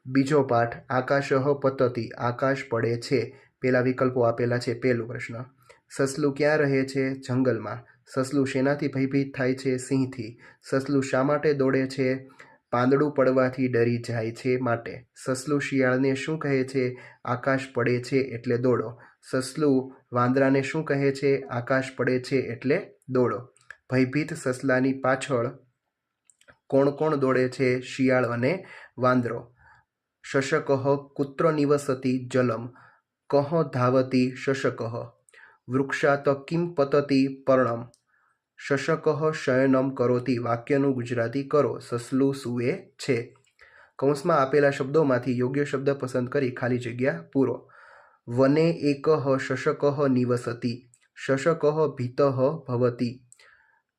બીજો પાઠ આકાશઃ પતતિ, આકાશ પડે છે. પેલા વિકલ્પો આપેલા છે. પહેલો પ્રશ્ન, સસલું ક્યાં રહે છે? જંગલમાં. સસલું શેનાથી ભયભીત થાય છે? સિંહથી. સસલું શા માટે દોડે છે? પાંદડું પડવાથી ડરી જાય છે માટે. સસલું શિયાળને શું કહે છે? આકાશ પડે છે એટલે દોડો. સસલું વાંદરાને શું કહે છે? આકાશ પડે છે એટલે દોડો. ભયભીત સસલાની પાછળ કોણ કોણ દોડે છે? શિયાળ અને વાંદરો. શશકઃ કુત્ર નિવસતિ જલમ, કઃ ધાવતિ શશકઃ, વૃક્ષાત કિમ પતતિ પર્ણમ, શશકઃ શયનમ કરોતિ. વાક્યનું ગુજરાતી કરો. સસલું સૂવે છે. કૌંસમાં આપેલા શબ્દોમાંથી યોગ્ય શબ્દ પસંદ કરી ખાલી જગ્યા પૂરો. વને એકઃ શશકઃ નિવસતિ, શશકઃ ભીતઃ ભવતિ,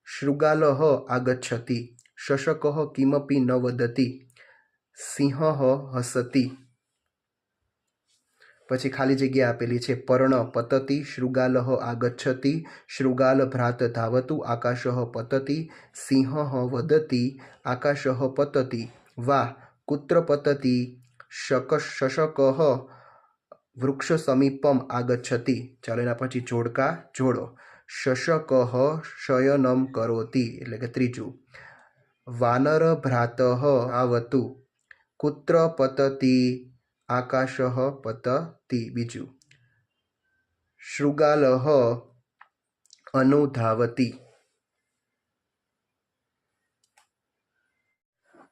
શૃગાલઃ આગચ્છતિ, શશકઃ કિમપી ન વદતિ, સિંહઃ હસતિ. પછી ખાલી જગ્યા આપેલી છે. પર્ણ પતતિ, શૃગાલઃ આગચ્છતિ, શૃગાલ ભ્રાત ધાવતુ, આકાશઃ પતતિ, સિંહઃ વદતિ, આકાશઃ પતતિ. વા કુત્ર પતતિ, શશકઃ વૃક્ષ સમીપમ આગચ્છતિ. ચાલો એના પછી જોડકા જોડો. શશકઃ શયનમ કરોતિ એટલે કે ત્રીજું. વાનર ભ્રાતઃ આવતુ, કુત્ર પતતિ, આકાશઃ પતતિ. બીજું. શૃગાલઃ અનુધાવતિ.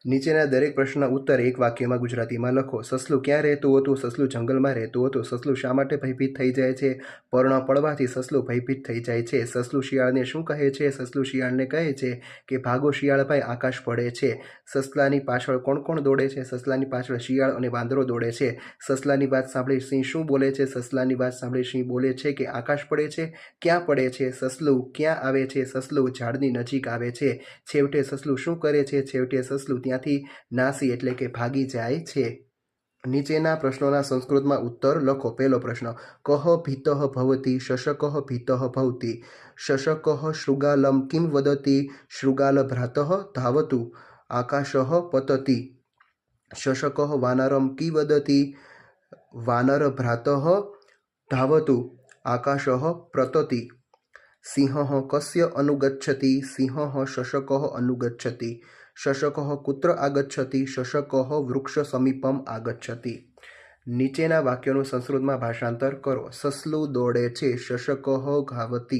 નીચેના દરેક પ્રશ્નના ઉત્તર એક વાક્યમાં ગુજરાતીમાં લખો. સસલું ક્યાં રહેતું હતું? સસલું જંગલમાં રહેતું હતું. સસલું શા માટે ભયભીત થઈ જાય છે? પર્ણ પડવાથી સસલું ભયભીત થઈ જાય છે. સસલું શિયાળને શું કહે છે? સસલું શિયાળને કહે છે કે ભાગો શિયાળભાઈ, આકાશ પડે છે. સસલાની પાછળ કોણ કોણ દોડે છે? સસલાની પાછળ શિયાળ અને વાંદરો દોડે છે. સસલાની વાત સાંભળી સિંહ શું બોલે છે? સસલાની વાત સાંભળી સિંહ બોલે છે કે આકાશ પડે છે. ક્યાં પડે છે? સસલું ક્યાં આવે છે? સસલું ઝાડની નજીક આવે છે. છેવટે સસલું શું કરે છે? છેવટે સસલું ત્યાંથી નાસી એટલે કે ભાગી જાય છે. નીચેના પ્રશ્નોના સંસ્કૃતમાં ઉત્તર લખો. પહેલો પ્રશ્ન, કઃ ભીતઃ ભવતિ, શશકઃ ભીતઃ ભવતિ, શશકઃ શૃગાલમ કિમ વદતિ, શૃગાલ ભ્રાતઃ ધાવતુ, આકાશઃ પતતિ, શશકઃ વાનરમ કી વદતિ, વાનર ભ્રાતઃ ધાવતુ, આકાશઃ પ્રતતિ, સિંહઃ કસ્ય અનુગચ્છતિ, સિંહઃ શશકઃ અનુગચ્છતિ, શશકઃ કુત્ર આગચ્છતિ, શશકઃ વૃક્ષ સમીપમ આગચ્છતિ. નીચેના વાક્યોનું સંસ્કૃતમાં ભાષાંતર કરો. સસલું દોડે છે. શશકઃ ધાવતિ.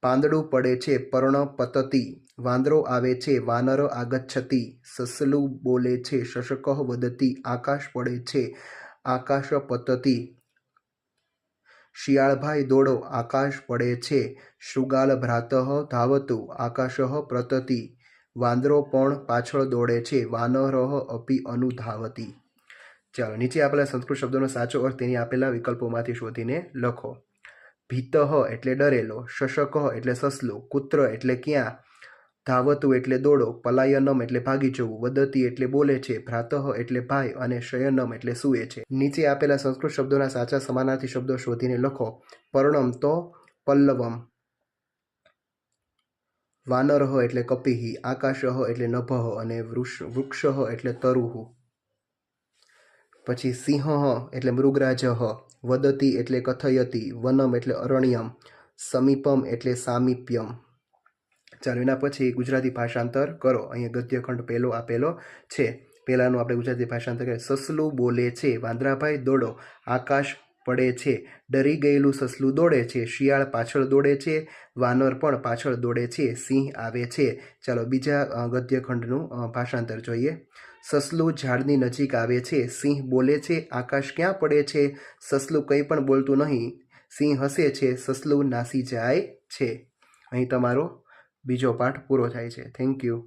પાંદડું પડે છે. પર્ણ પતતિ. વાંદરો આવે છે. વાનર આગચ્છતિ. સસલું બોલે છે. શશકઃ વદતિ. આકાશ પડે છે. આકાશ પતતિ. શિયાળભાઈ દોડો, આકાશ પડે છે. શૃગાલ ભ્રાતઃ ધાવતુ, આકાશઃ પ્રતતિ. વાંદરો પણ પાછળ દોડે છે. વાનરઃ અપી અનુધાવતિ. ચાલો નીચે આપેલા સંસ્કૃત શબ્દોનો સાચો અર્થ તેની આપેલા વિકલ્પોમાંથી શોધીને લખો. ભીતઃ એટલે ડરેલો, શશકઃ એટલે સસલું, કુત્ર એટલે ક્યાં, ધાવતુ એટલે દોડો, પલાયનમ એટલે ભાગી જવું, વદતિ એટલે બોલે છે, ભ્રાતઃ એટલે ભાઈ અને શયનમ એટલે સૂવે છે. નીચે આપેલા સંસ્કૃત શબ્દોના સાચા સમાનાર્થી શબ્દો શોધીને લખો. પર્ણમ તો પલ્લવમ, વાનરઃ એટલે કપિહ, આકાશઃ એટલે નભઃ અને વૃક્ષઃ એટલે તરુઃ. પછી સિંહઃ એટલે મૃગરાજઃ, વદતિ એટલે કથયતિ, વનમ એટલે અરણ્યમ, સમીપમ એટલે સામીપ્યમ. ચાલો એના પછી ગુજરાતી ભાષાંતર કરો. અહીંયા ગદ્યખંડ પહેલો આપેલો છે. પહેલાનું આપણે ગુજરાતી ભાષાંતર કરીએ. સસલું બોલે છે. વાંદરાભાઈ દોડો, આકાશ પડે છે. ડરી ગયેલું સસલું દોડે છે. શિયાળ પાછળ દોડે છે. વાનર પણ પાછળ દોડે છે. સિંહ આવે છે. ચાલો બીજા ગદ્યખંડનું ભાષાંતર જોઈએ. સસલું ઝાડની નજીક આવે છે. સિંહ બોલે છે. આકાશ ક્યાં પડે છે? સસલું કંઈ પણ બોલતું નહીં. સિંહ હસે છે. સસલું નાસી જાય છે. અહીં તમારો બીજો પાઠ પૂરો થાય છે. Thank you.